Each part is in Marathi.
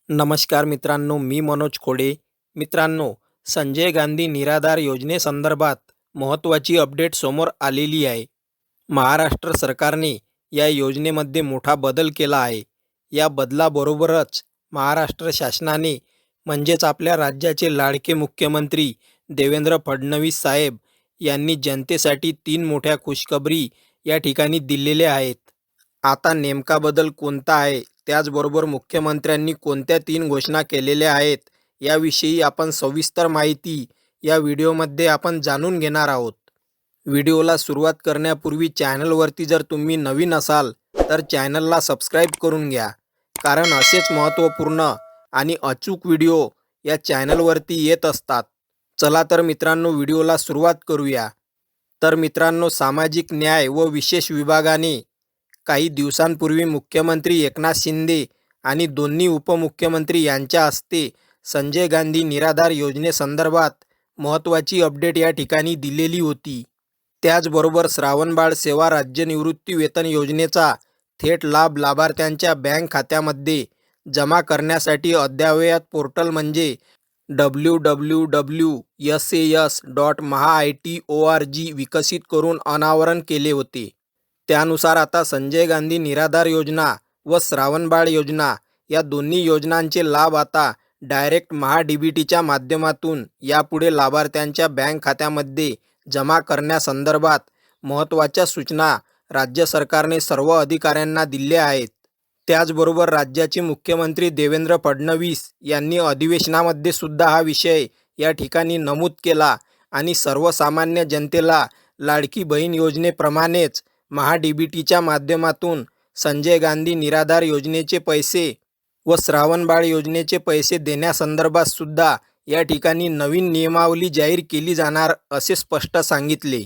नमस्कार मित्रांनो, मी मनोज खोडे. मित्रांनो, संजय गांधी निराधार योजनेसंदर्भात महत्त्वाची अपडेट समोर आलेली आहे. महाराष्ट्र सरकारने या योजनेमध्ये मोठा बदल केला आहे. या बदलाबरोबरच महाराष्ट्र शासनाने म्हणजेच आपल्या राज्याचे लाडके मुख्यमंत्री देवेंद्र फडणवीस साहेब यांनी जनतेसाठी 3 मोठ्या खुशखबरी या ठिकाणी दिलेल्या आहेत. आता नेमका बदल कोणता आहे, त्याचबरोबर मुख्यमंत्र्यांनी कोणत्या 3 घोषणा केलेल्या आहेत, याविषयी आपण सविस्तर माहिती या व्हिडिओमध्ये आपण जाणून घेणार आहोत. व्हिडिओला सुरुवात करण्यापूर्वी चॅनलवरती जर तुम्ही नवीन असाल तर चॅनलला सबस्क्राईब करून घ्या, कारण असेच महत्त्वपूर्ण आणि अचूक व्हिडिओ या चॅनलवरती येत असतात. चला तर मित्रांनो, व्हिडिओला सुरुवात करूया. तर मित्रांनो, सामाजिक न्याय व विशेष विभागाने काही दिवसांपूर्वी मुख्यमंत्री एकनाथ शिंदे आणि दोन्ही उपमुख्यमंत्री यांच्या हस्ते संजय गांधी निराधार योजनेसंदर्भात महत्त्वाची अपडेट या ठिकाणी दिलेली होती. त्याचबरोबर श्रावणबाळ सेवा राज्य निवृत्ती वेतन योजनेचा थेट लाभ लाभार्थ्यांच्या बँक खात्यामध्ये जमा करण्यासाठी अद्ययावत पोर्टल म्हणजे www.sas.maha.it.org विकसित करून अनावरण केले होते. त्यानुसार आता संजय गांधी निराधार योजना व श्रावणबाळ योजना या दोन्ही योजनांचे लाभ आता डायरेक्ट महा-डी-बी-टीच्या माध्यमातून यापुढे लाभार्थ्यांच्या बँक खात्यामध्ये जमा करण्यासंदर्भात महत्त्वाच्या सूचना राज्य सरकारने सर्व अधिकाऱ्यांना दिल्या आहेत. त्याचबरोबर राज्याचे मुख्यमंत्री देवेंद्र फडणवीस यांनी अधिवेशनामध्ये सुद्धा हा विषय या ठिकाणी नमूद केला आणि सर्वसामान्य जनतेला लाडकी बहीण योजनेप्रमाणेच महा-डी-बी-टीच्या माध्यमातून संजय गांधी निराधार योजनेचे पैसे व श्रावणबाळ योजनेचे पैसे देण्यासंदर्भात सुद्धा या ठिकाणी नवीन नियमावली जाहीर केली जाणार असे स्पष्ट सांगितले.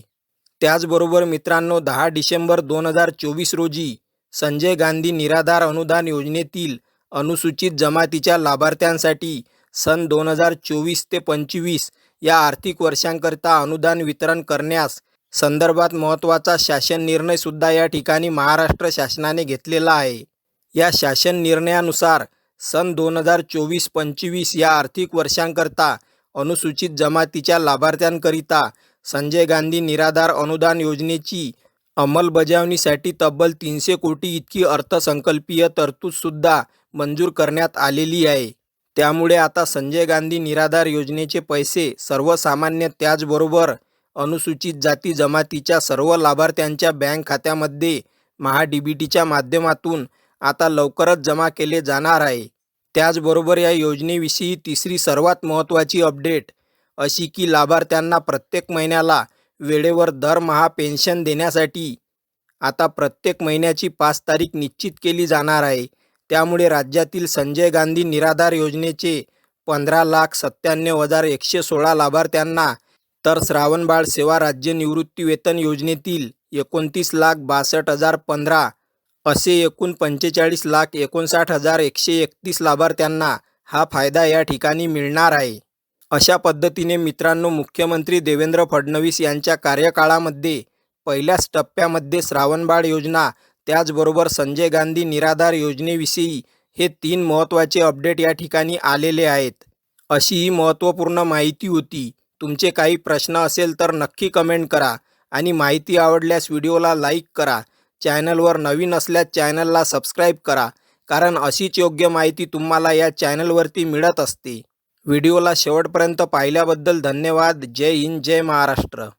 त्याचबरोबर मित्रांनो, 10 डिसेंबर 2024 रोजी संजय गांधी निराधार अनुदान योजनेतील अनुसूचित जमातीच्या लाभार्थ्यांसाठी सन 2024 ते 25 या आर्थिक वर्षांकरिता अनुदान वितरण करण्यास संदर्भात महत्त्वाचा शासन निर्णय सुद्धा या ठिकाणी महाराष्ट्र शासनाने घेतलेला आहे. या शासन निर्णयानुसार सन 2024-25 या आर्थिक वर्षांकरिता अनुसूचित जमातीच्या लाभार्थ्यांकरिता संजय गांधी निराधार अनुदान योजनेची अंमलबजावणीसाठी तब्बल 300 कोटी इतकी अर्थसंकल्पीय तरतूदसुद्धा मंजूर करण्यात आलेली आहे. त्यामुळे आता संजय गांधी निराधार योजनेचे पैसे सर्वसामान्य त्याचबरोबर अनुसूचित जाती जमातीच्या सर्व लाभार्थ्यांच्या बँक खात्यामध्ये महा-डी-बी-टीच्या माध्यमातून आता लवकरच जमा केले जाणार आहे. त्याचबरोबर या योजनेविषयी तिसरी सर्वात महत्त्वाची अपडेट अशी की लाभार्थ्यांना प्रत्येक महिन्याला वेळेवर दरमहा पेन्शन देण्यासाठी आता प्रत्येक महिन्याची 5 तारीख निश्चित केली जाणार आहे. त्यामुळे राज्यातील संजय गांधी निराधार योजनेचे 15,97,116 लाभार्थ्यांना तर श्रावणबाळ सेवा राज्य निवृत्ती वेतन योजनेतील 29,62,015 असे एकूण 45,59,131 लाभार्थ्यांना हा फायदा या ठिकाणी मिळणार आहे. अशा पद्धतीने मित्रांनो, मुख्यमंत्री देवेंद्र फडणवीस यांच्या कार्यकाळामध्ये पहिल्याच टप्प्यामध्ये श्रावणबाळ योजना त्याचबरोबर संजय गांधी निराधार योजनेविषयी हे 3 महत्त्वाचे अपडेट या ठिकाणी आलेले आहेत. अशी ही महत्त्वपूर्ण माहिती होती. तुमचे काही प्रश्न असेल तर नक्की कमेंट करा आणि माहिती आवडल्यास व्हिडिओला लाईक करा. चॅनलवर नवीन असल्यास चॅनलला सबस्क्राईब करा, कारण अशीच योग्य माहिती तुम्हाला या चॅनलवरती मिळत असते. व्हिडिओला शेवटपर्यंत पाहिल्याबद्दल धन्यवाद. जय हिंद, जय महाराष्ट्र.